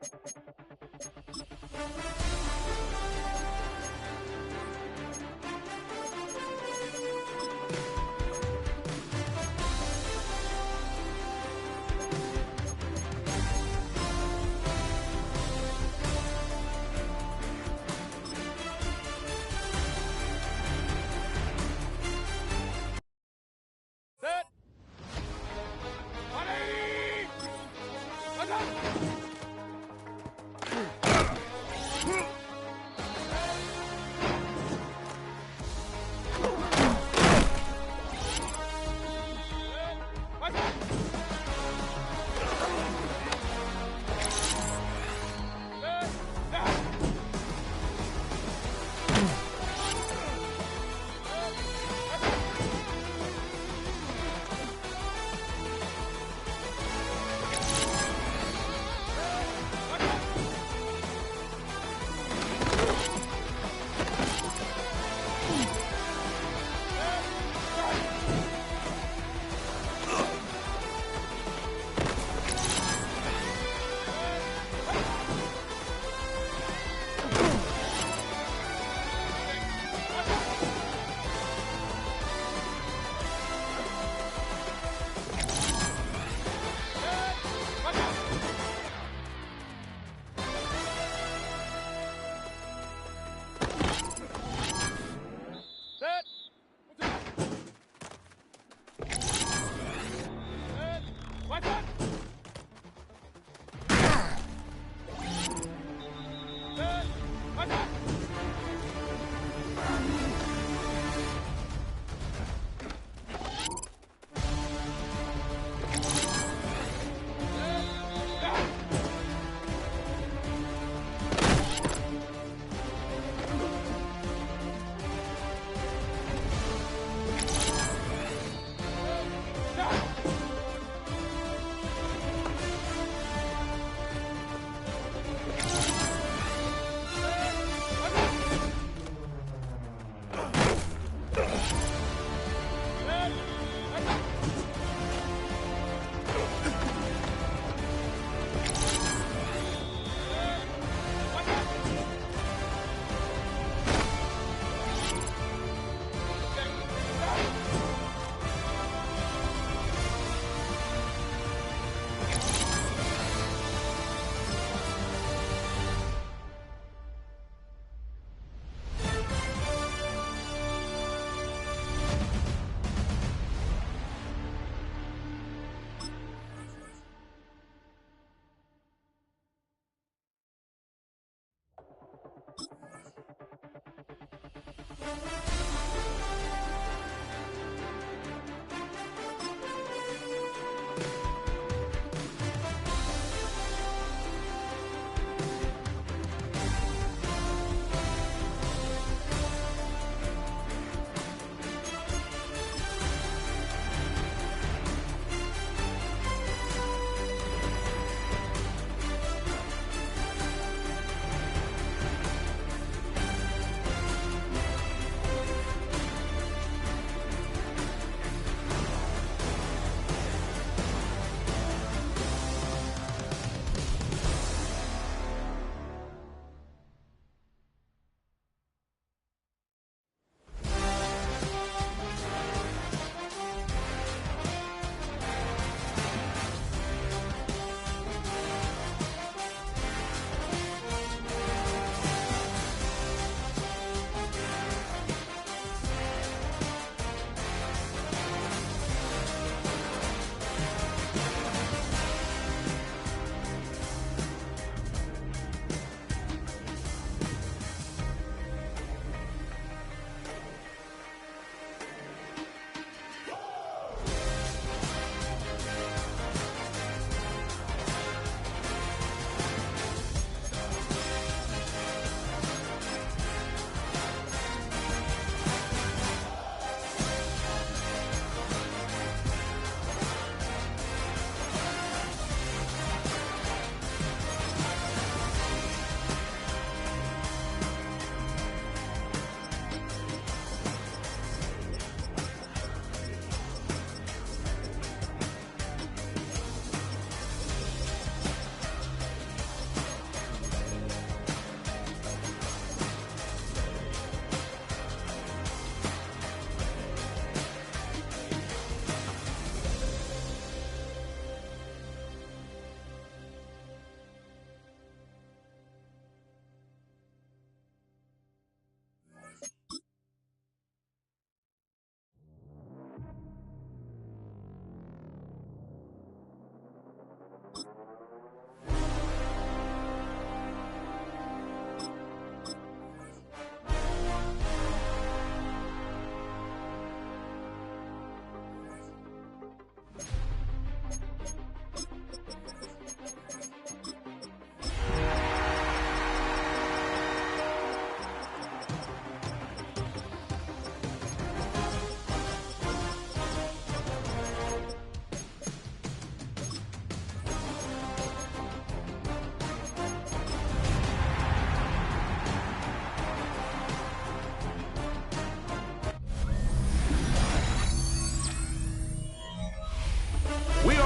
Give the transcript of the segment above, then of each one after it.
Set. 180. Look up.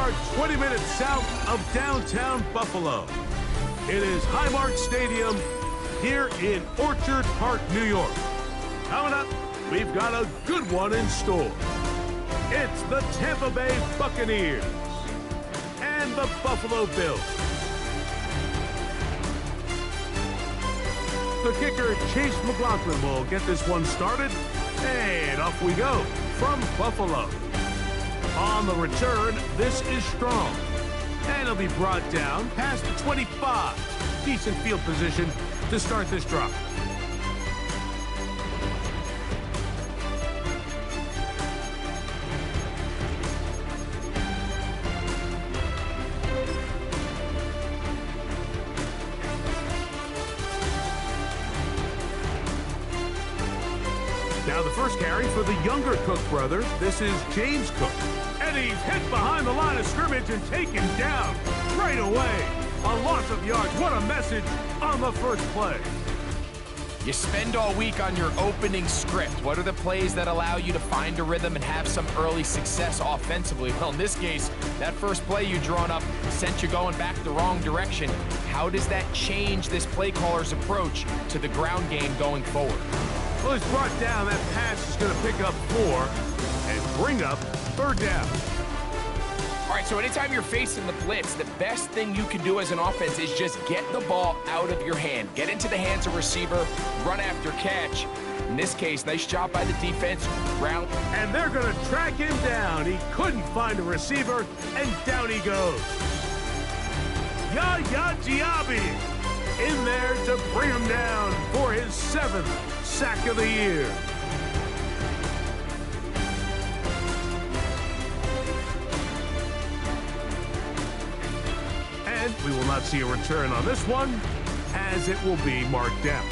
are 20 minutes south of downtown Buffalo. It is Highmark Stadium here in Orchard Park, New York. Coming up, we've got a good one in store. It's the Tampa Bay Buccaneers and the Buffalo Bills. The kicker, Chase McLaughlin, will get this one started. And off we go from Buffalo. On the return, this is Strong. And he'll be brought down past the 25. Decent field position to start this drive. Now the first carry for the younger Cook brothers. This is James Cook. And he's hit behind the line of scrimmage and taken down right away. A loss of yards. What a message on the first play. You spend all week on your opening script. What are the plays that allow you to find a rhythm and have some early success offensively? Well, in this case, that first play you drawn up sent you going back the wrong direction. How does that change this play caller's approach to the ground game going forward? Well, he's brought down. That pass is going to pick up 4 and bring up third down. All right, so anytime you're facing the blitz, the best thing you can do as an offense is just get the ball out of your hand. Get into the hands of receiver, run after catch. In this case, nice job by the defense. Round. And they're going to track him down. He couldn't find a receiver, and down he goes. Yaya Diaby in there to bring him down for his 7th sack of the year. And we will not see a return on this one, as it will be marked down.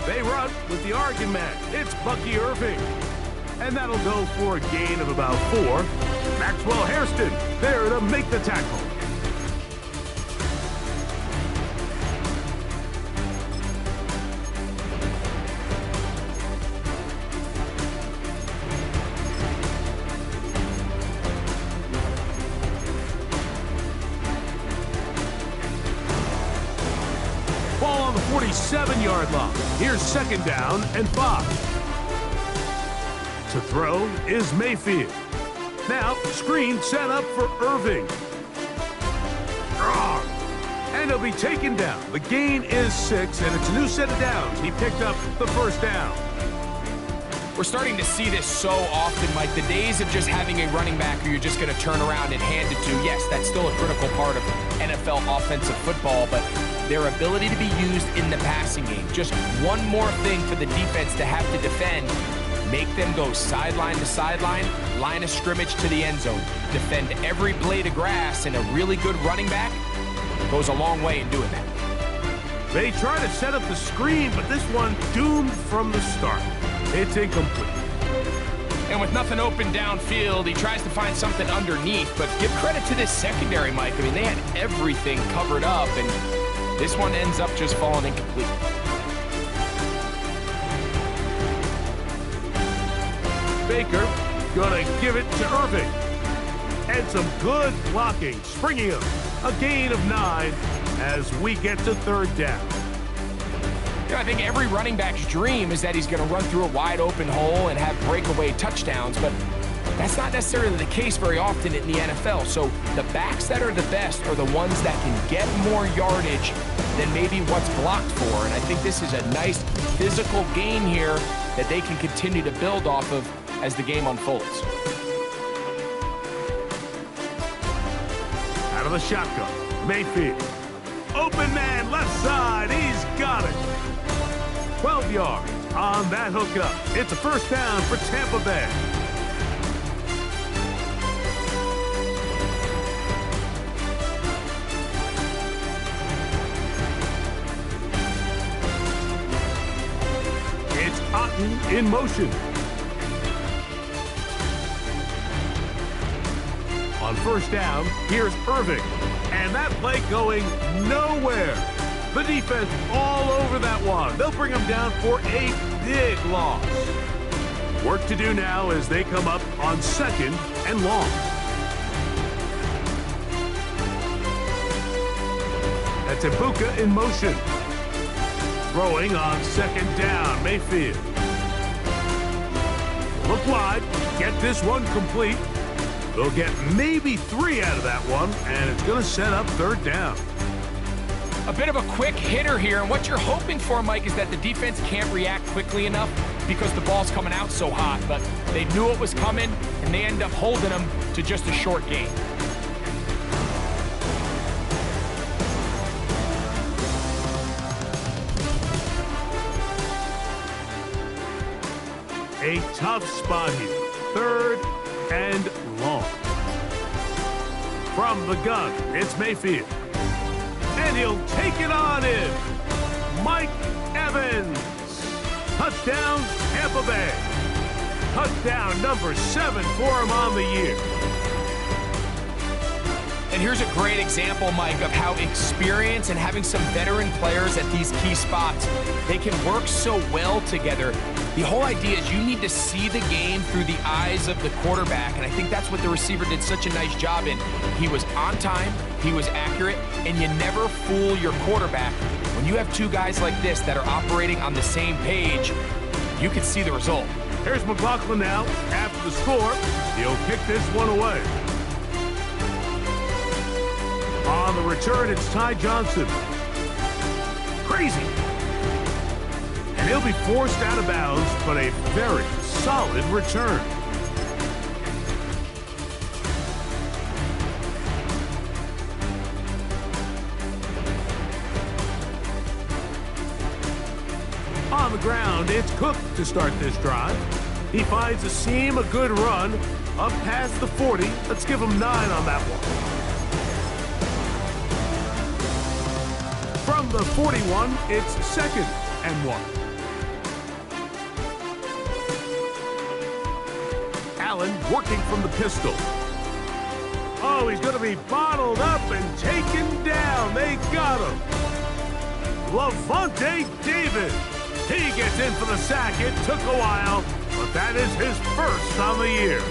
They run with the Oregon man. It's Bucky Irving. And that'll go for a gain of about 4. Maxwell Hairston there to make the tackle. Ball on the 47-yard line. Here's 2nd down and 5. To throw is Mayfield. Now, screen set up for Irving. And he'll be taken down. The gain is 6, and it's a new set of downs. He picked up the first down. We're starting to see this so often, Mike. The days of just having a running back who you're just going to turn around and hand it to, yes, that's still a critical part of NFL offensive football, but their ability to be used in the passing game. Just one more thing for the defense to have to defend. Make them go sideline to sideline, line of scrimmage to the end zone. Defend every blade of grass, and a really good running back goes a long way in doing that. They try to set up the screen, but this one doomed from the start. It's incomplete. And with nothing open downfield, he tries to find something underneath, but give credit to this secondary, Mike. I mean, they had everything covered up, and this one ends up just falling incomplete. Baker gonna give it to Irving. And some good blocking, springing him. A gain of 9 as we get to 3rd down. You know, I think every running back's dream is that he's going to run through a wide open hole and have breakaway touchdowns, but that's not necessarily the case very often in the NFL. So the backs that are the best are the ones that can get more yardage than maybe what's blocked for. And I think this is a nice physical gain here that they can continue to build off of as the game unfolds. Out of the shotgun, Mayfield. Open man, left side, he's got it. 12 yards on that hookup. It's a first down for Tampa Bay. It's Otten in motion. On first down, here's Irving. And that play going nowhere. The defense all over that one. They'll bring him down for a big loss. Work to do now as they come up on second and long. That's Ibuka in motion. Throwing on second down, Mayfield. Look wide, get this one complete. They'll get maybe 3 out of that one, and it's going to set up third down. A bit of a quick hitter here, and what you're hoping for, Mike, is that the defense can't react quickly enough because the ball's coming out so hot, but they knew it was coming, and they end up holding them to just a short gain. A tough spot here. Third and long. From the gun, it's Mayfield. And he'll take it on in. Mike Evans. Touchdown, Tampa Bay. Touchdown number 7 for him on the year. And here's a great example, Mike, of how experience and having some veteran players at these key spots, they can work so well together. The whole idea is you need to see the game through the eyes of the quarterback, and I think that's what the receiver did such a nice job in. He was on time, he was accurate, and you never fool your quarterback. When you have two guys like this that are operating on the same page, you can see the result. Here's McLaughlin now. After the score, he'll kick this one away. On the return, it's Ty Johnson. Crazy. And he'll be forced out of bounds, but a very solid return. On the ground, it's Cook to start this drive. He finds a seam, a good run, up past the 40. Let's give him 9 on that one. From the 41, it's second and 1. Allen working from the pistol. Oh, he's going to be bottled up and taken down. They got him. Lavonte David. He gets in for the sack. It took a while, but that is his first on the year.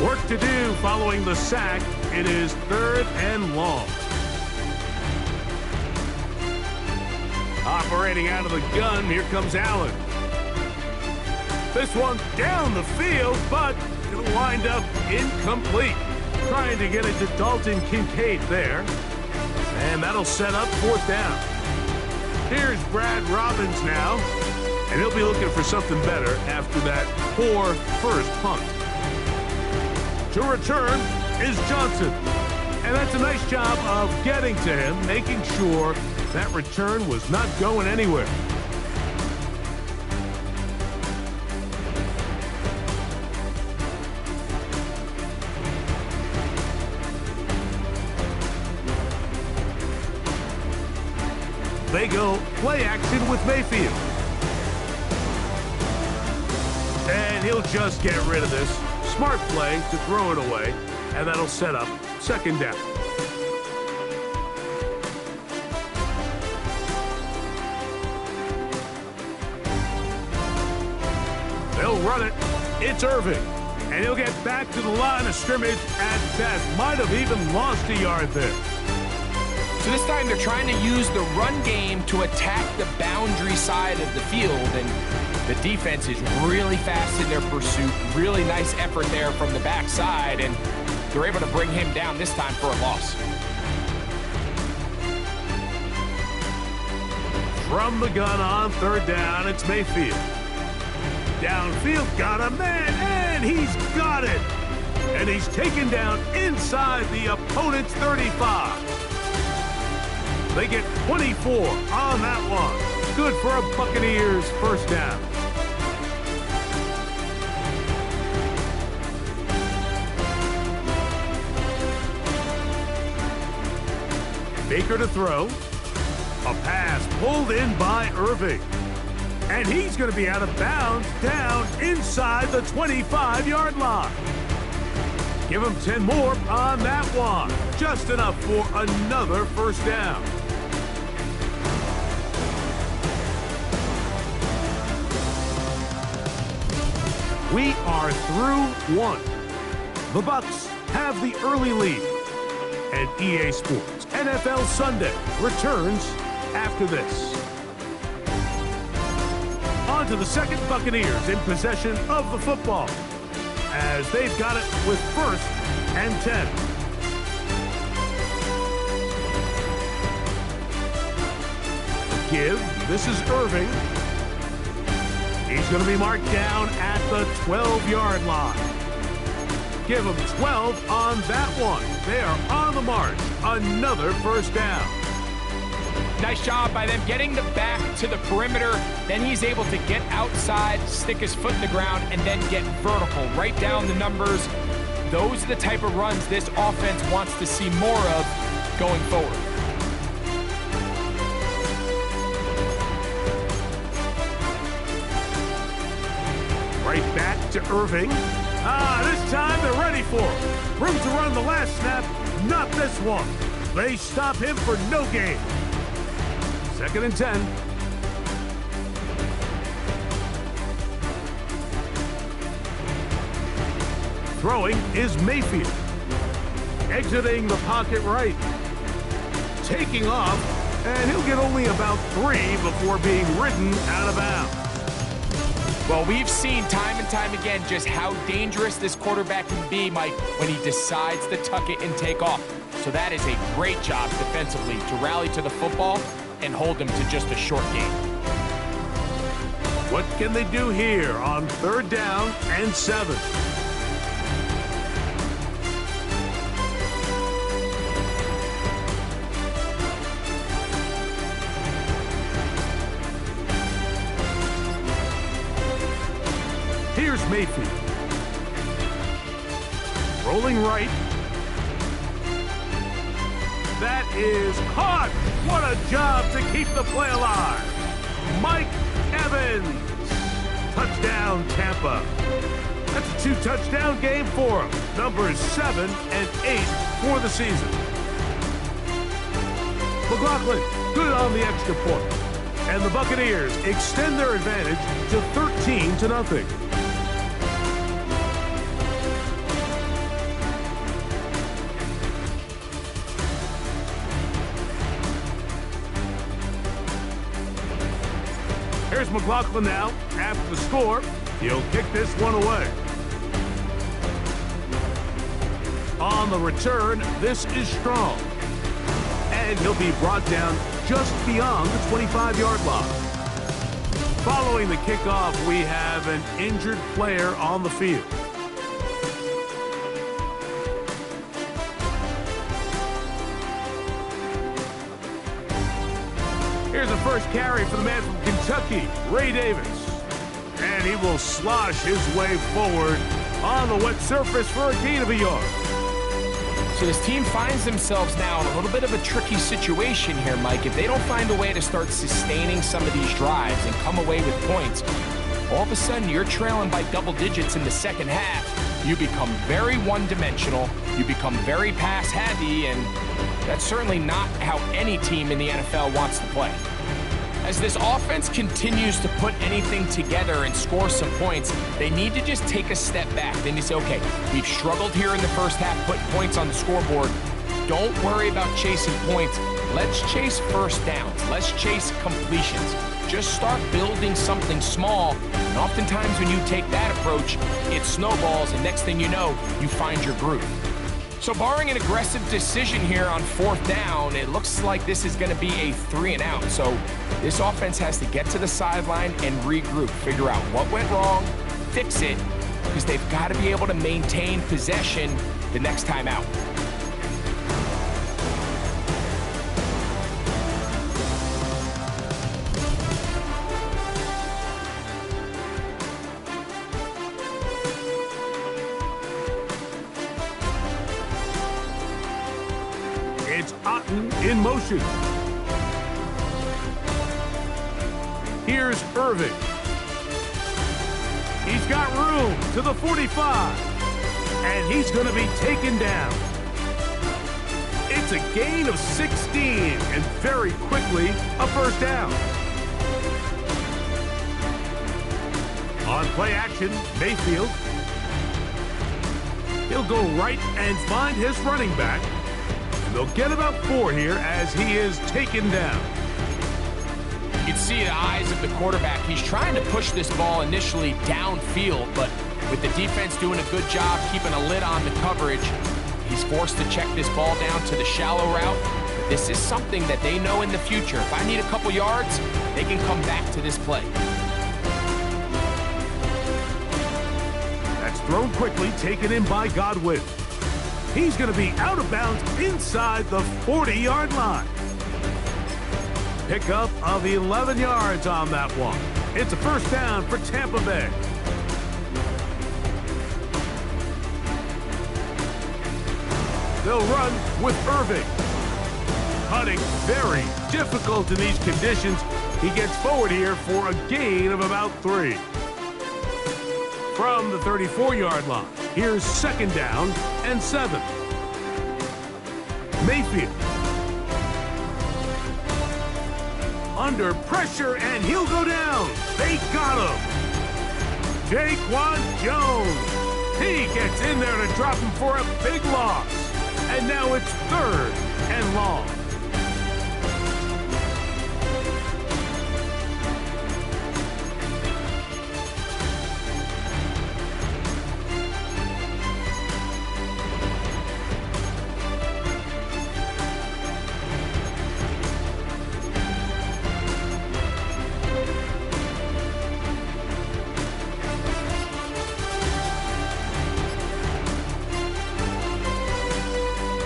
Work to do following the sack. It is third and long. Operating out of the gun, here comes Allen. This one down the field, but it'll wind up incomplete. Trying to get it to Dalton Kincaid there. And that'll set up fourth down. Here's Brad Robbins now. And he'll be looking for something better after that poor first punt. To return is Johnson. And that's a nice job of getting to him, making sure that return was not going anywhere. They go play action with Mayfield. And he'll just get rid of this. Smart play to throw it away, and that'll set up second down. They'll run it. It's Irving. And he'll get back to the line of scrimmage at best. Might have even lost a yard there. So this time they're trying to use the run game to attack the boundary side of the field, and the defense is really fast in their pursuit. Really nice effort there from the backside, and they're able to bring him down this time for a loss. From the gun on third down, it's Mayfield. Downfield, got a man, and he's got it. And he's taken down inside the opponent's 35. They get 24 on that one. Good for a Buccaneers first down. Baker to throw. A pass pulled in by Irving. And he's going to be out of bounds down inside the 25-yard line. Give him 10 more on that one. Just enough for another first down. We are through one. The Bucs have the early lead. And EA Sports NFL Sunday returns after this. On to the second Buccaneers in possession of the football, as they've got it with 1st and 10. Give. This is Irving. He's going to be marked down at the 12-yard line. Give him 12 on that one. They are on the march. Another first down. Nice job by them getting the back to the perimeter. Then he's able to get outside, stick his foot in the ground, and then get vertical. Right down the numbers. Those are the type of runs this offense wants to see more of going forward. Right back to Irving. This time they're ready for him. Room to run the last snap. Not this one. They stop him for no gain. 2nd and 10. Throwing is Mayfield. Exiting the pocket right. Taking off, and he'll get only about 3 before being ridden out of bounds. Well, we've seen time and time again just how dangerous this quarterback can be, Mike, when he decides to tuck it and take off. So that is a great job defensively to rally to the football and hold him to just a short gain. What can they do here on 3rd down and 7? Here's Mayfield. Rolling right. That is caught. What a job to keep the play alive. Mike Evans. Touchdown, Tampa. That's a 2-touchdown game for him. Numbers 7 and 8 for the season. McLaughlin, good on the extra point. And the Buccaneers extend their advantage to 13-0. Here's McLaughlin now. After the score, he'll kick this one away. On the return, this is Strong. And he'll be brought down just beyond the 25-yard line. Following the kickoff, we have an injured player on the field. Here's the first carry for the man from Kentucky, Ray Davis. And he will slosh his way forward on the wet surface for a gain of a yard. So this team finds themselves now in a little bit of a tricky situation here, Mike. If they don't find a way to start sustaining some of these drives and come away with points, all of a sudden you're trailing by double digits in the second half. You become very one-dimensional. You become very pass-heavy, and that's certainly not how any team in the NFL wants to play. As this offense continues to put anything together and score some points, they need to just take a step back. They need to say, okay, we've struggled here in the first half, putting points on the scoreboard. Don't worry about chasing points. Let's chase first downs. Let's chase completions. Just start building something small. And oftentimes when you take that approach, it snowballs, and next thing you know, you find your groove. So barring an aggressive decision here on 4th down, it looks like this is going to be a 3-and-out. So this offense has to get to the sideline and regroup, figure out what went wrong, fix it, because they've got to be able to maintain possession the next time out. It's Otten in motion. Here's Irving. He's got room to the 45. And he's going to be taken down. It's a gain of 16, and very quickly, a first down. On play action, Mayfield. He'll go right and find his running back. And they'll get about 4 here as he is taken down. You can see the eyes of the quarterback. He's trying to push this ball initially downfield, but with the defense doing a good job keeping a lid on the coverage, he's forced to check this ball down to the shallow route. But this is something that they know in the future. If I need a couple yards, they can come back to this play. That's thrown quickly, taken in by Godwin. He's going to be out of bounds inside the 40-yard line. Pickup of 11 yards on that one. It's a first down for Tampa Bay. They'll run with Irving. Cutting very difficult in these conditions. He gets forward here for a gain of about 3. From the 34-yard line, here's second down and 7. Mayfield. Under pressure, and he'll go down. They got him. Jaquan Jones. He gets in there to drop him for a big loss. And now it's 3rd and long.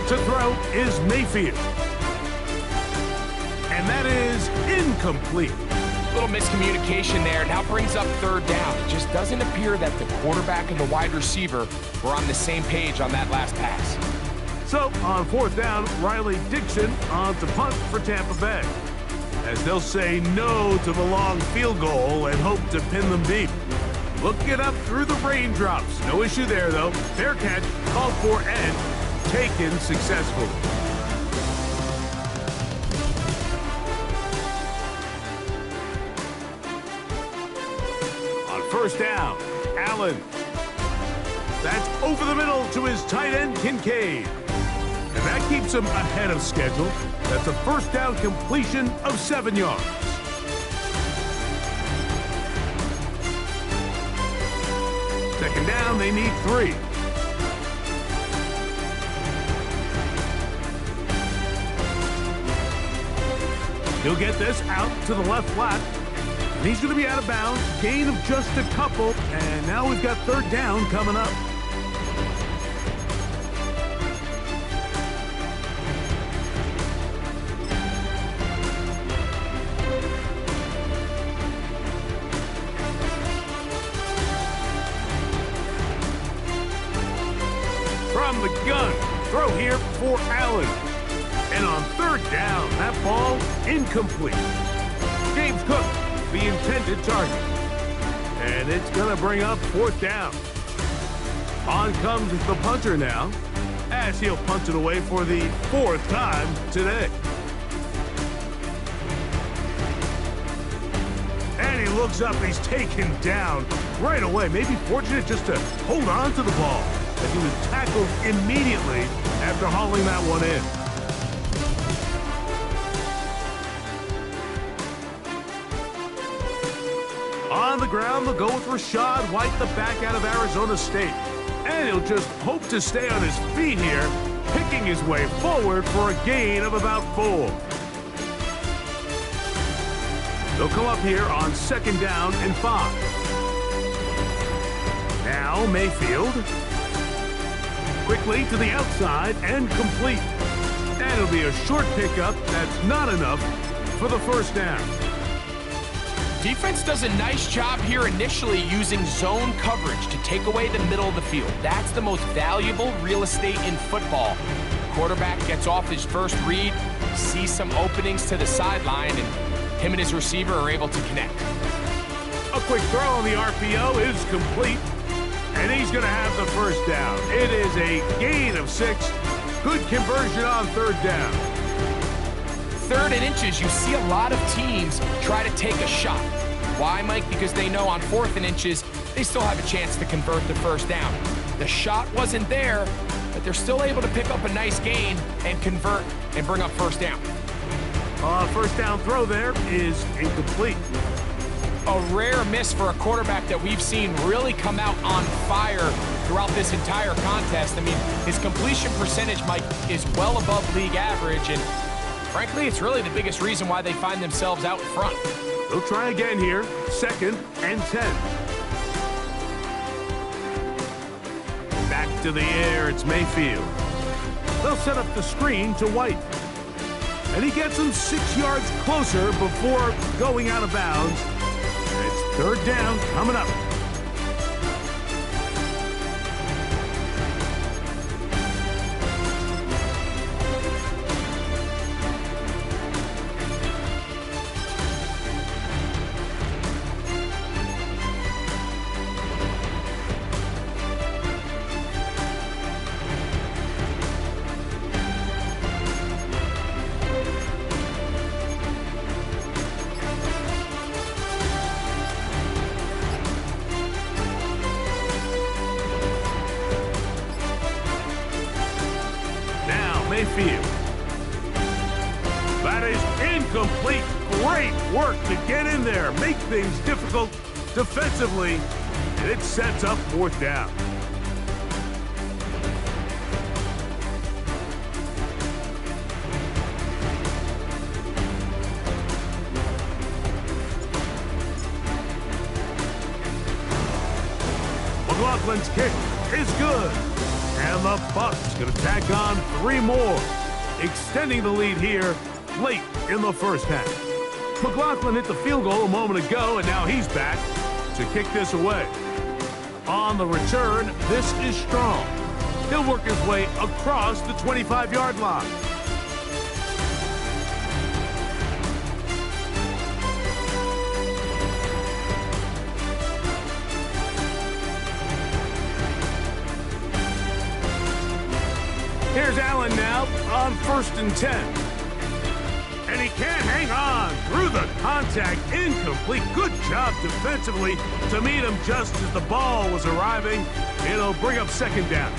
To throw is Mayfield. And that is incomplete. Little miscommunication there. Now brings up 3rd down. It just doesn't appear that the quarterback and the wide receiver were on the same page on that last pass. So on 4th down, Riley Dixon on to punt for Tampa Bay, as they'll say no to the long field goal and hope to pin them deep. Looking up through the raindrops. No issue there, though. Fair catch, called for, and taken successfully. On 1st down, Allen. That's over the middle to his tight end, Kincaid. And that keeps him ahead of schedule. That's a 1st down completion of 7 yards. Second down, they need 3. He'll get this out to the left flat. And he's going to be out of bounds. Gain of just a couple. And now we've got 3rd down coming up. From the gun, throw here for Allen. And on 3rd down, that ball incomplete. James Cook, the intended target. And it's going to bring up 4th down. On comes the punter now, as he'll punt it away for the 4th time today. And he looks up, he's taken down right away. Maybe fortunate just to hold on to the ball, as he was tackled immediately after hauling that one in. On the ground, they'll go with Rashad White, the back out of Arizona State. And he'll just hope to stay on his feet here, picking his way forward for a gain of about 4. They'll come up here on 2nd down and 5. Now Mayfield. Quickly to the outside and complete. And it'll be a short pickup. That's not enough for the 1st down. Defense does a nice job here initially using zone coverage to take away the middle of the field. That's the most valuable real estate in football. Quarterback gets off his first read, sees some openings to the sideline, and Him and his receiver are able to connect. A quick throw on the RPO is complete, and he's going to have the first down. It is a gain of 6. Good conversion on third down. 3rd and inches, you see a lot of teams try to take a shot. Why, Mike? Because they know on 4th and inches, they still have a chance to convert the first down. The shot wasn't there, but they're still able to pick up a nice gain and convert and bring up first down. First down throw there is incomplete. A rare miss for a quarterback that we've seen really come out on fire throughout this entire contest. I mean, his completion percentage, Mike, is well above league average, and frankly, it's really the biggest reason why they find themselves out in front. They'll try again here, 2nd and 10. Back to the air, it's Mayfield. They'll set up the screen to White. And he gets him 6 yards closer before going out of bounds. And it's 3rd down coming up. Mayfield. That is incomplete. Great work to get in there, make things difficult defensively, and it sets up 4th down. McLaughlin's kick is good. And the Bucs going to tack on 3 more, extending the lead here late in the first half. McLaughlin hit the field goal a moment ago, and now he's back to kick this away. On the return, this is Strong. He'll work his way across the 25-yard line. Here's Allen now on 1st and 10. And he can't hang on through the contact. Incomplete. Good job defensively to meet him just as the ball was arriving. It'll bring up 2nd down.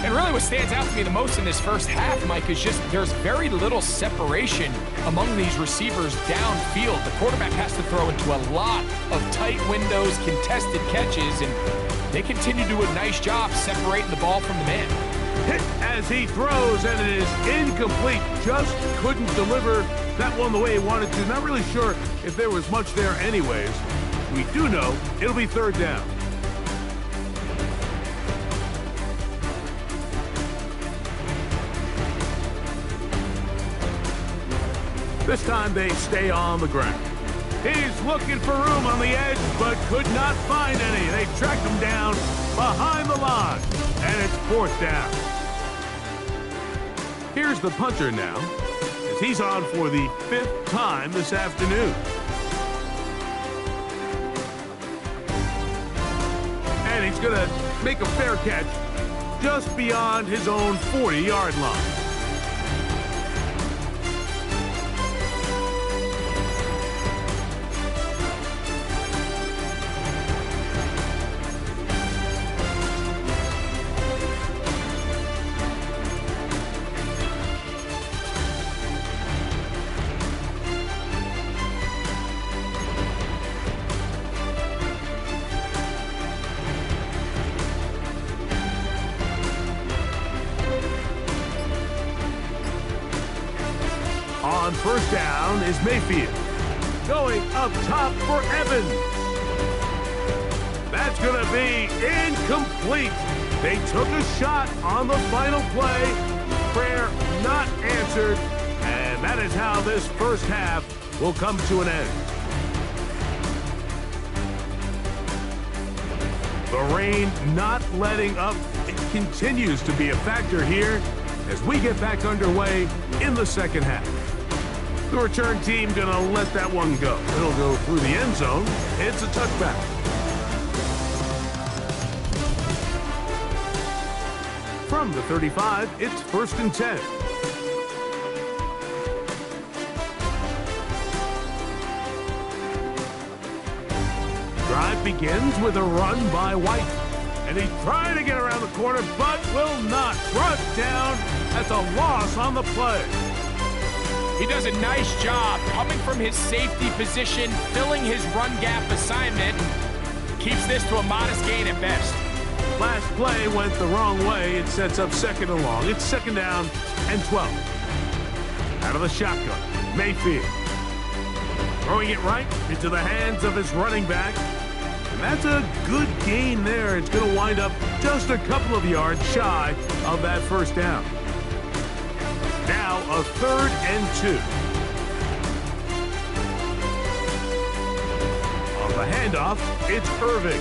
And really what stands out to me the most in this first half, Mike, is just there's very little separation among these receivers downfield. The quarterback has to throw into a lot of tight windows, contested catches, and they continue to do a nice job separating the ball from the man. Hit as he throws, and it is incomplete. Just couldn't deliver that one the way he wanted to. Not really sure if there was much there anyways. We do know it'll be 3rd down. This time they stay on the ground. He's looking for room on the edge, but could not find any. They tracked him down behind the line, and it's 4th down. Here's the punter now, as he's on for the 5th time this afternoon. And he's going to make a fair catch just beyond his own 40-yard line. On 1st down is Mayfield. Going up top for Evans. That's going to be incomplete. They took a shot on the final play. Prayer not answered. And that is how this first half will come to an end. The rain not letting up. It continues to be a factor here as we get back underway in the second half. The return team gonna let that one go. It'll go through the end zone. It's a touchback. From the 35, it's 1st and 10. Drive begins with a run by White. And he's trying to get around the corner, but will not. Brought down. That's a loss on the play. He does a nice job coming from his safety position, filling his run gap assignment, keeps this to a modest gain at best. Last play went the wrong way. It sets up 2nd and long. It's 2nd down and 12. Out of the shotgun, Mayfield. Throwing it right into the hands of his running back. And that's a good gain there. It's going to wind up just a couple of yards shy of that 1st down. Now a 3rd and 2. On the handoff, it's Irving.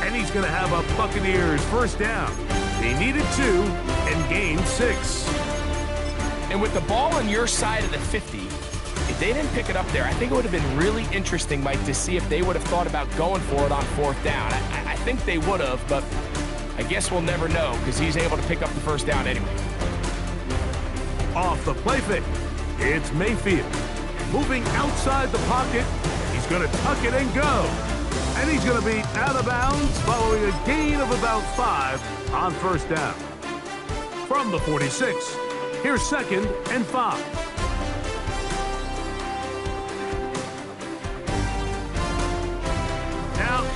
And he's going to have a Buccaneers 1st down. They needed 2 and gained 6. And with the ball on your side of the 50, if they didn't pick it up there, I think it would have been really interesting, Mike, to see if they would have thought about going for it on 4th down. I think they would have, but I guess we'll never know because he's able to pick up the 1st down anyway. Off the play fake, it's Mayfield. Moving outside the pocket, he's going to tuck it and go. And he's going to be out of bounds following a gain of about 5 on 1st down. From the 46, here's 2nd and 5.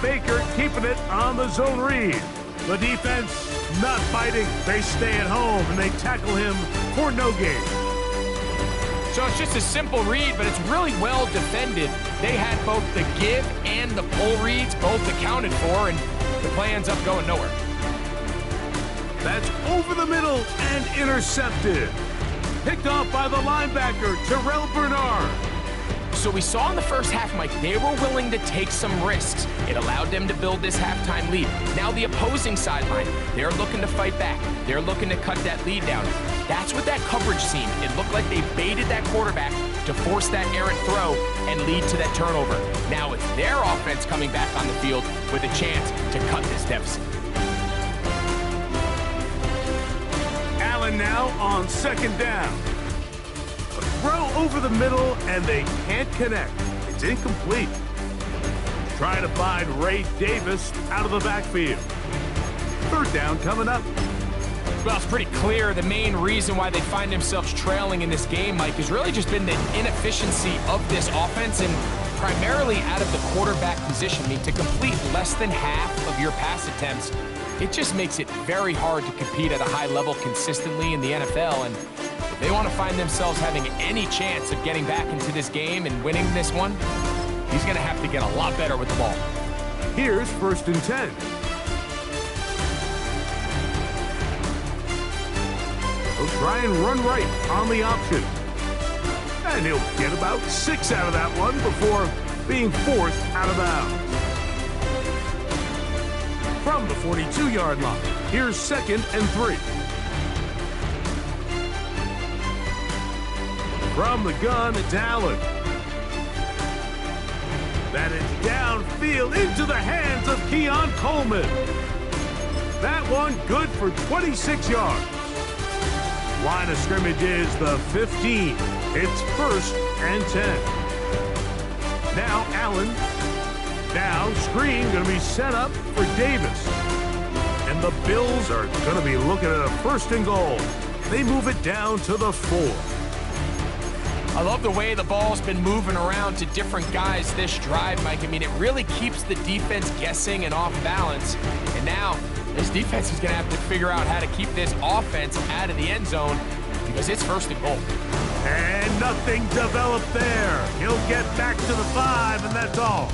Baker keeping it on the zone read. The defense not fighting. They stay at home and they tackle him for no gain. So it's just a simple read, but it's really well defended. They had both the give and the pull reads both accounted for, and the play ends up going nowhere. That's over the middle and intercepted. Picked off by the linebacker, Terrell Bernard. So we saw in the first half, Mike, they were willing to take some risks. It allowed them to build this halftime lead. Now the opposing sideline, they're looking to fight back. They're looking to cut that lead down. That's what that coverage seemed. It looked like they baited that quarterback to force that errant throw and lead to that turnover. Now it's their offense coming back on the field with a chance to cut this deficit. Allen now on 2nd down. A throw over the middle, and they can't connect. It's incomplete. Trying to find Ray Davis out of the backfield. 3rd down coming up. Well, it's pretty clear the main reason why they find themselves trailing in this game, Mike, has really just been the inefficiency of this offense and primarily out of the quarterback position. I mean, to complete less than half of your pass attempts, it just makes it very hard to compete at a high level consistently in the NFL. And if they want to find themselves having any chance of getting back into this game and winning this one, he's going to have to get a lot better with the ball. Here's 1st and 10. He'll try and run right on the option. And he'll get about 6 out of that one before being forced out of bounds. From the 42-yard line, here's 2nd and 3. From the gun, it's Allen. That is downfield into the hands of Keon Coleman. That one good for 26 yards. Line of scrimmage is the 15. It's 1st and 10. Now Allen. Now screen going to be set up for Davis. And the Bills are going to be looking at a 1st and goal. They move it down to the 4. I love the way the ball's been moving around to different guys this drive, Mike. I mean, it really keeps the defense guessing and off balance. And now this defense is going to have to figure out how to keep this offense out of the end zone because it's 1st and goal. And nothing developed there. He'll get back to the 5, and that's all.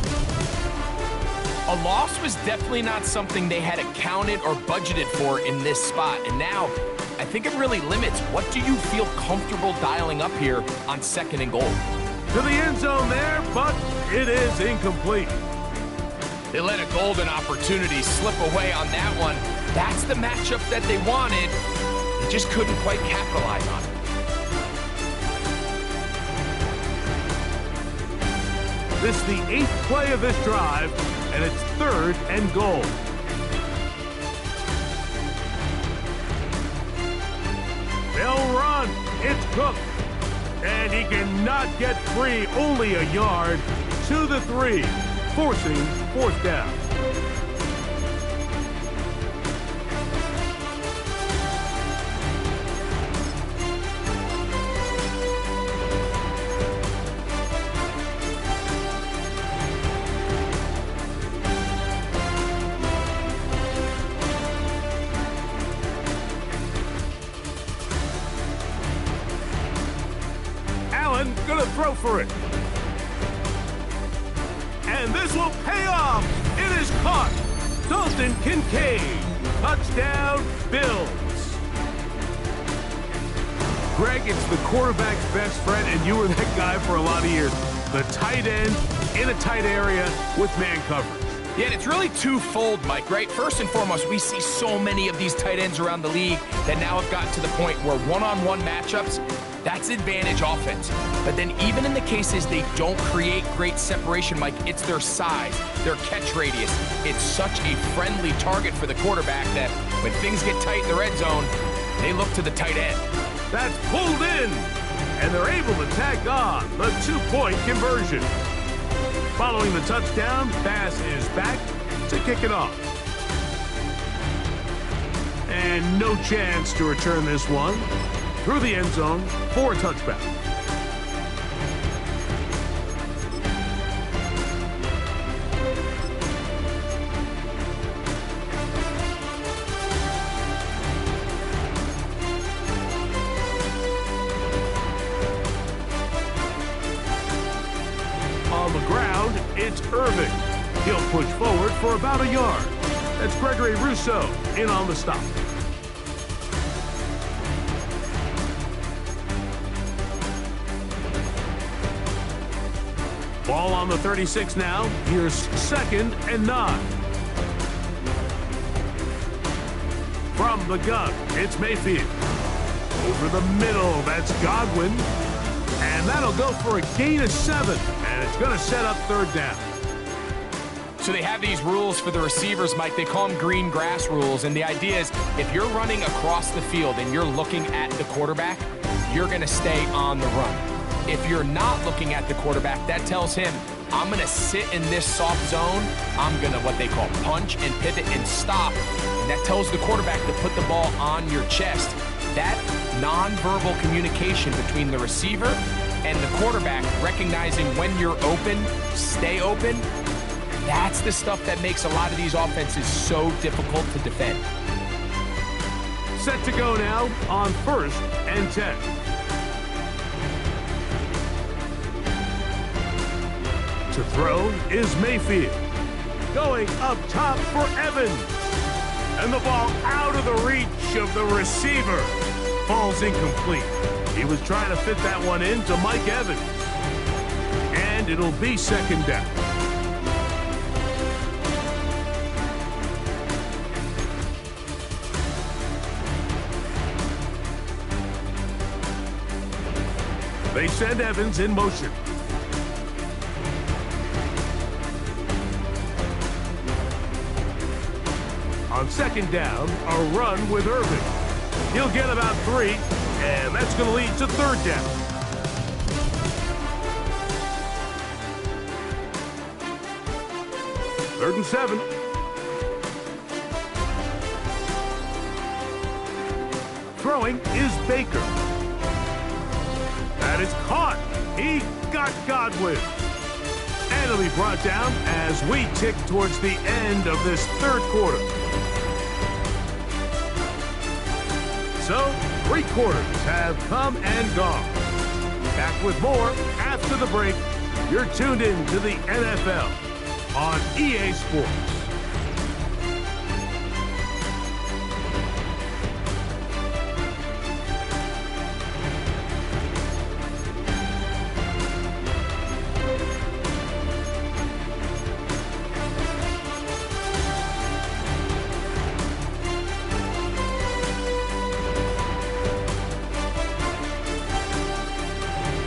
A loss was definitely not something they had accounted or budgeted for in this spot. And now I think it really limits what do you feel comfortable dialing up here on 2nd and goal. To the end zone there, but it is incomplete. They let a golden opportunity slip away on that one. That's the matchup that they wanted. They just couldn't quite capitalize on it. This is the 8th play of this drive, and it's 3rd and goal. They'll run. It's Cook. And he cannot get free. Only a yard to the 3, forcing 4th down. Gonna throw for it. And this will pay off. It is caught. Dalton Kincaid. Touchdown, Bills. Greg, it's the quarterback's best friend, and you were that guy for a lot of years. The tight end in a tight area with man coverage. Yeah, and it's really twofold, Mike, right? First and foremost, we see so many of these tight ends around the league that now have gotten to the point where one-on-one matchups, that's advantage offense. But then even in the cases they don't create great separation, Mike, it's their size, their catch radius. It's such a friendly target for the quarterback that when things get tight in the red zone, they look to the tight end. That's pulled in, and they're able to tack on the 2-point conversion. Following the touchdown, Bass is back to kick it off. And no chance to return this one through the end zone for a touchback. On the ground, it's Irving. He'll push forward for about a yard. That's Gregory Rousseau in on the stop. Ball on the 36 now. Here's 2nd and 9. From the gun, it's Mayfield. Over the middle, that's Godwin. And that'll go for a gain of 7. And it's going to set up 3rd down. So they have these rules for the receivers, Mike. They call them green grass rules. And the idea is if you're running across the field and you're looking at the quarterback, you're going to stay on the run. If you're not looking at the quarterback, that tells him, I'm going to sit in this soft zone. I'm going to what they call punch and pivot and stop. And that tells the quarterback to put the ball on your chest. That nonverbal communication between the receiver and the quarterback, recognizing when you're open, stay open, that's the stuff that makes a lot of these offenses so difficult to defend. Set to go now on 1st and 10. To throw is Mayfield. Going up top for Evans. And the ball out of the reach of the receiver. Falls incomplete. He was trying to fit that one into Mike Evans. And it'll be 2nd down. They send Evans in motion. On 2nd down, a run with Irving. He'll get about 3, and that's going to lead to 3rd down. Third and 7. Throwing is Baker. That is caught. He got Godwin. And it'll be brought down as we tick towards the end of this 3rd quarter. So, 3 quarters have come and gone. Back with more after the break. You're tuned in to the NFL on EA Sports.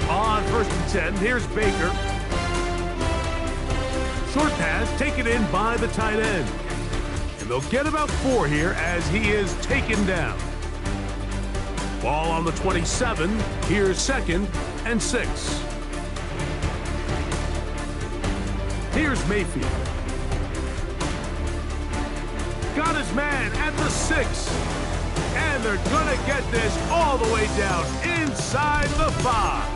On 1st and 10, here's Baker. short pass taken in by the tight end. And they'll get about 4 here as he is taken down. Ball on the 27. Here's 2nd and 6. Here's Mayfield. Got his man at the 6. And they're going to get this all the way down inside the 5.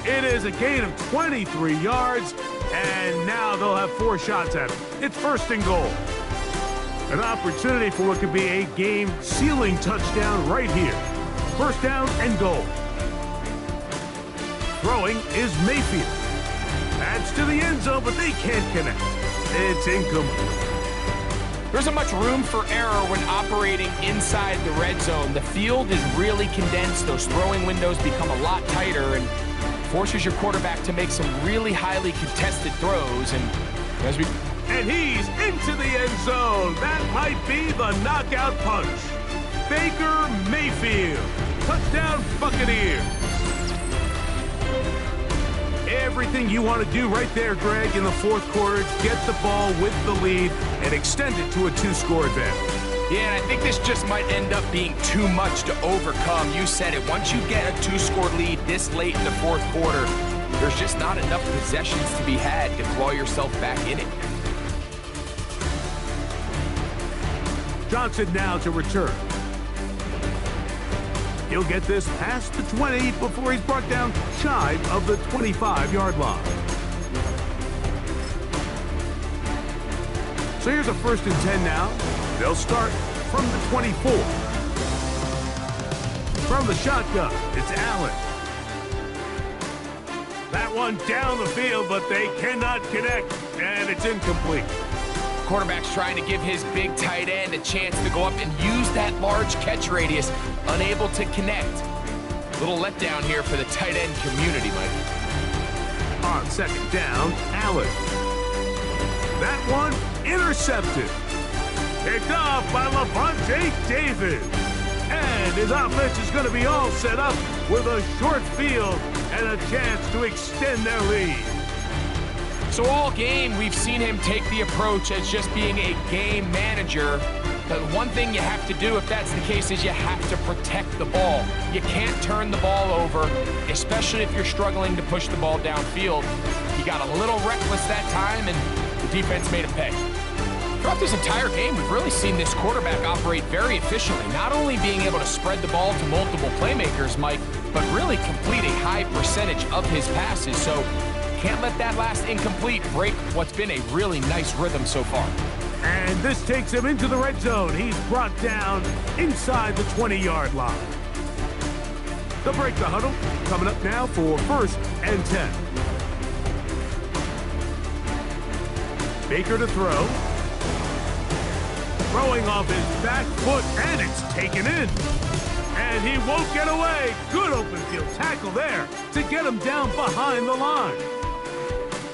It is a gain of 23 yards, and now they'll have 4 shots at it. It's 1st and goal. An opportunity for what could be a game-sealing touchdown right here. 1st down and goal. Throwing is Mayfield. That's to the end zone, but they can't connect. It's incomplete. There isn't much room for error when operating inside the red zone. The field is really condensed. Those throwing windows become a lot tighter and forces your quarterback to make some really highly contested throws. And he's into the end zone. That might be the knockout punch. Baker Mayfield. Touchdown Buccaneers. Everything you want to do right there, Greg, in the 4th quarter. Get the ball with the lead and extend it to a 2-score advantage. Yeah, and I think this just might end up being too much to overcome. You said it. Once you get a 2-score lead this late in the 4th quarter, there's just not enough possessions to be had to claw yourself back in it. Johnson now to return. He'll get this past the 20 before he's brought down shy of the 25-yard line. So here's a 1st and 10 now. They'll start from the 24. From the shotgun, it's Allen. That one down the field, but they cannot connect, and it's incomplete. Quarterback's trying to give his big tight end a chance to go up and use that large catch radius. Unable to connect. Little letdown here for the tight end community, Mike. On 2nd down, Allen. That one intercepted. Picked off by Levante David. And his offense is going to be all set up with a short field and a chance to extend their lead. So all game, we've seen him take the approach as just being a game manager. But one thing you have to do if that's the case is you have to protect the ball. You can't turn the ball over, especially if you're struggling to push the ball downfield. He got a little reckless that time, and the defense made him pay. Throughout this entire game, we've really seen this quarterback operate very efficiently, not only being able to spread the ball to multiple playmakers, Mike, but really complete a high percentage of his passes. So can't let that last incomplete break what's been a really nice rhythm so far. And this takes him into the red zone. He's brought down inside the 20-yard line. They'll break the huddle. Coming up now for 1st and 10. Baker to throw. Throwing off his back foot, and it's taken in. And he won't get away. Good open field tackle there to get him down behind the line.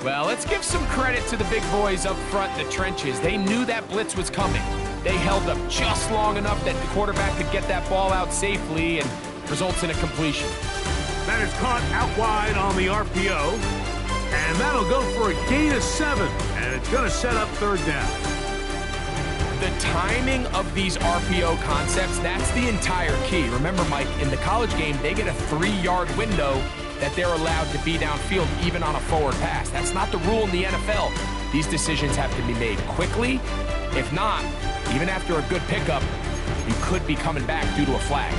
Well, let's give some credit to the big boys up front in the trenches. They knew that blitz was coming. They held up just long enough that the quarterback could get that ball out safely and results in a completion. That is caught out wide on the RPO. And that'll go for a gain of 7. And it's going to set up 3rd down. The timing of these RPO concepts, that's the entire key. Remember, Mike, in the college game, they get a 3-yard window that they're allowed to be downfield even on a forward pass. That's not the rule in the NFL. These decisions have to be made quickly. If not, even after a good pickup, you could be coming back due to a flag.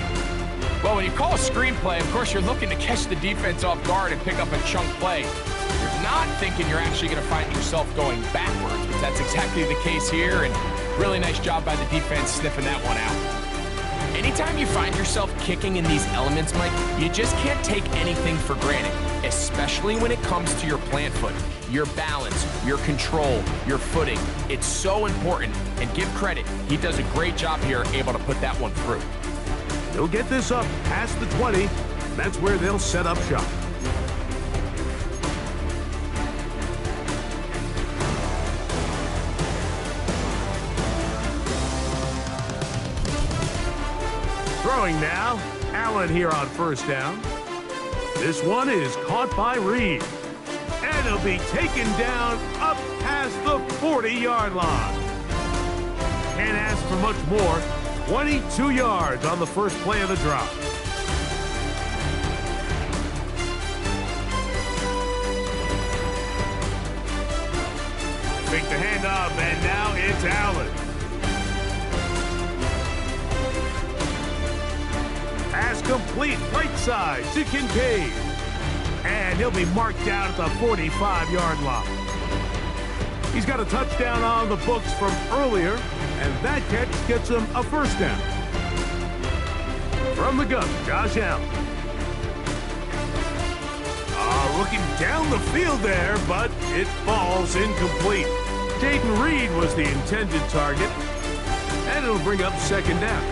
Well, when you call a screen play, of course, you're looking to catch the defense off guard and pick up a chunk play. You're not thinking you're actually going to find yourself going backwards, but that's exactly the case here, and really nice job by the defense sniffing that one out. Anytime you find yourself kicking in these elements, Mike, you just can't take anything for granted, especially when it comes to your plant foot, your balance, your control, your footing. It's so important, and give credit. He does a great job here, able to put that one through. They'll get this up past the 20. That's where they'll set up shop. Throwing now, Allen here on 1st down. This one is caught by Reed. And he'll be taken down up past the 40-yard line. Can't ask for much more. 22 yards on the first play of the drive. Make the handoff, and now it's Allen. Pass complete, right side to Kincaid. And he'll be marked down at the 45-yard line. He's got a touchdown on the books from earlier, and that catch gets him a first down. From the gun, Josh Allen. Looking down the field there, but it falls incomplete. Jaden Reed was the intended target, and it'll bring up second down.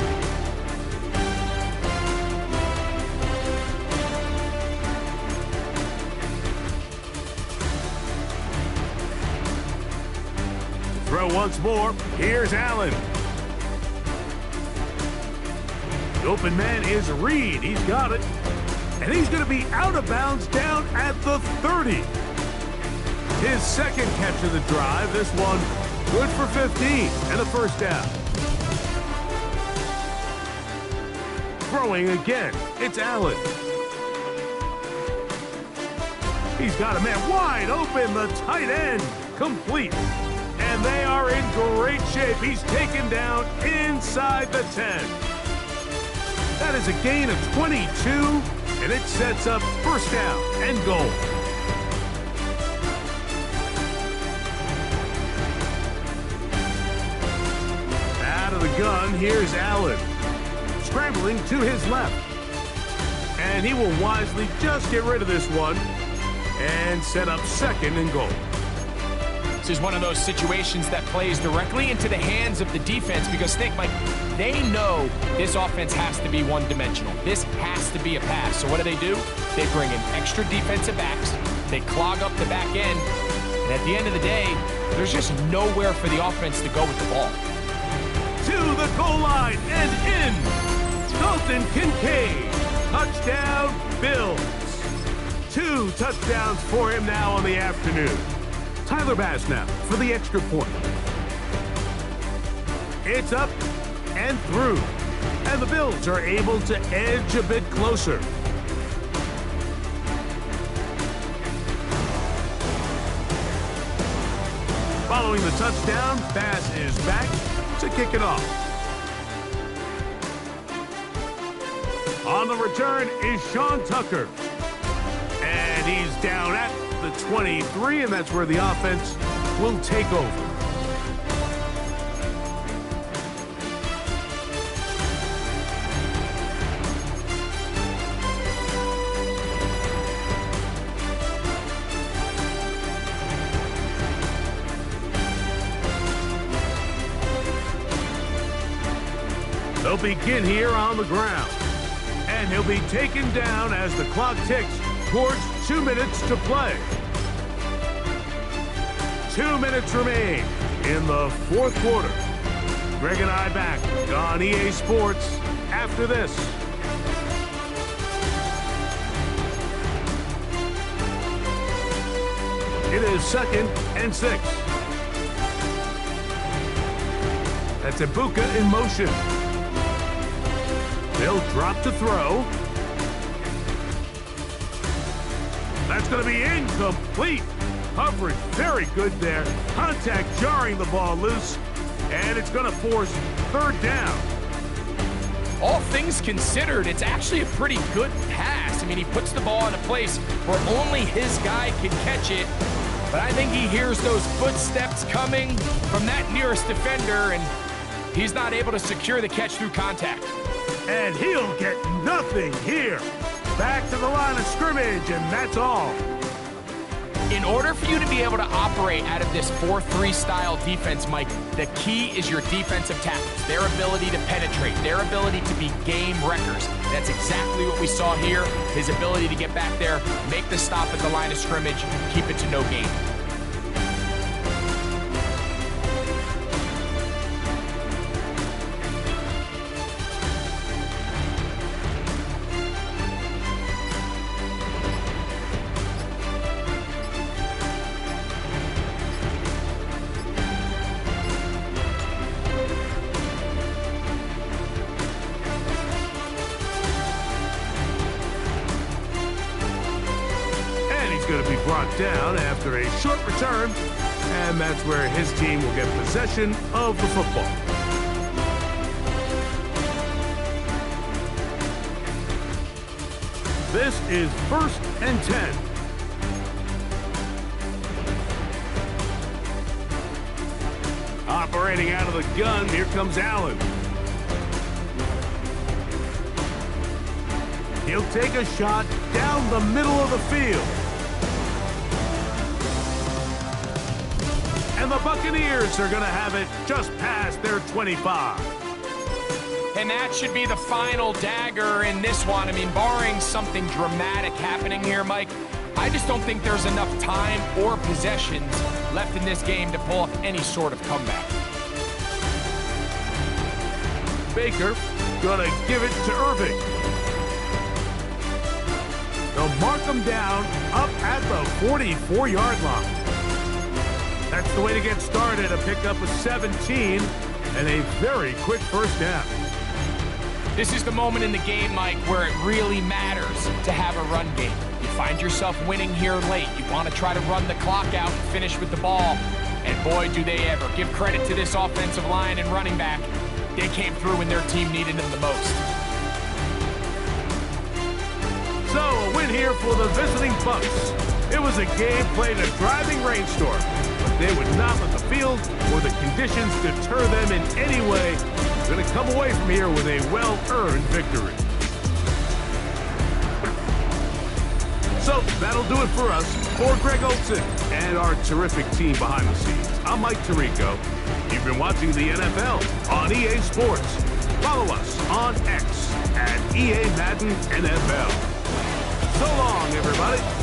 Throw once more. Here's Allen. The open man is Reed. He's got it. And he's going to be out of bounds down at the 30. His second catch of the drive. This one good for 15 and a first down. Throwing again. It's Allen. He's got a man wide open. The tight end complete. And they are in great shape. He's taken down inside the 10. That is a gain of 22, and it sets up first down and goal. Out of the gun, here's Allen. Scrambling to his left. And he will wisely just get rid of this one and set up second and goal. This is one of those situations that plays directly into the hands of the defense because think, Mike, they know this offense has to be one-dimensional. This has to be a pass. So what do? They bring in extra defensive backs. They clog up the back end. And at the end of the day, there's just nowhere for the offense to go with the ball. To the goal line and in. Dalton Kincaid. Touchdown, Bills. 2 touchdowns for him now on the afternoon. Tyler Bass now for the extra point. It's up and through. And the Bills are able to edge a bit closer. Following the touchdown, Bass is back to kick it off. On the return is Sean Tucker. And he's down at the 23, and that's where the offense will take over. They'll begin here on the ground, and he'll be taken down as the clock ticks towards 2 minutes to play. 2 minutes remain in the fourth quarter. Greg and I back on EA Sports after this. It is 2nd and 6. That's Ibuka in motion. They'll drop to throw. That's going to be incomplete. Coverage very good there. Contact jarring the ball loose. And it's going to force third down. All things considered, it's actually a pretty good pass. I mean, he puts the ball in a place where only his guy can catch it. But I think he hears those footsteps coming from that nearest defender, and he's not able to secure the catch through contact. And he'll get nothing here. Back to the line of scrimmage, and that's all. In order for you to be able to operate out of this 4-3 style defense, Mike, the key is your defensive tackles, their ability to penetrate, their ability to be game wreckers. That's exactly what we saw here, his ability to get back there, make the stop at the line of scrimmage, keep it to no gain. going to be brought down after a short return, and that's where his team will get possession of the football. This is 1st and 10. Operating out of the gun, here comes Allen. He'll take a shot down the middle of the field. And the Buccaneers are going to have it just past their 25. And that should be the final dagger in this one. I mean, barring something dramatic happening here, Mike, I just don't think there's enough time or possessions left in this game to pull off any sort of comeback. Baker gonna give it to Irving. They'll mark him down up at the 44-yard line. That's the way to get started, a pickup of 17 and a very quick first down. This is the moment in the game, Mike, where it really matters to have a run game. You find yourself winning here late. You want to try to run the clock out and finish with the ball. And boy, do they ever. Give credit to this offensive line and running back. They came through when their team needed them the most. So, a win here for the visiting Bucs. It was a game played in a driving rainstorm, but they would not let the field or the conditions deter them in any way. They're going to come away from here with a well-earned victory. So, that'll do it for us. For Greg Olson and our terrific team behind the scenes, I'm Mike Tirico. You've been watching the NFL on EA Sports. Follow us on X at EA Madden NFL. So long, everybody.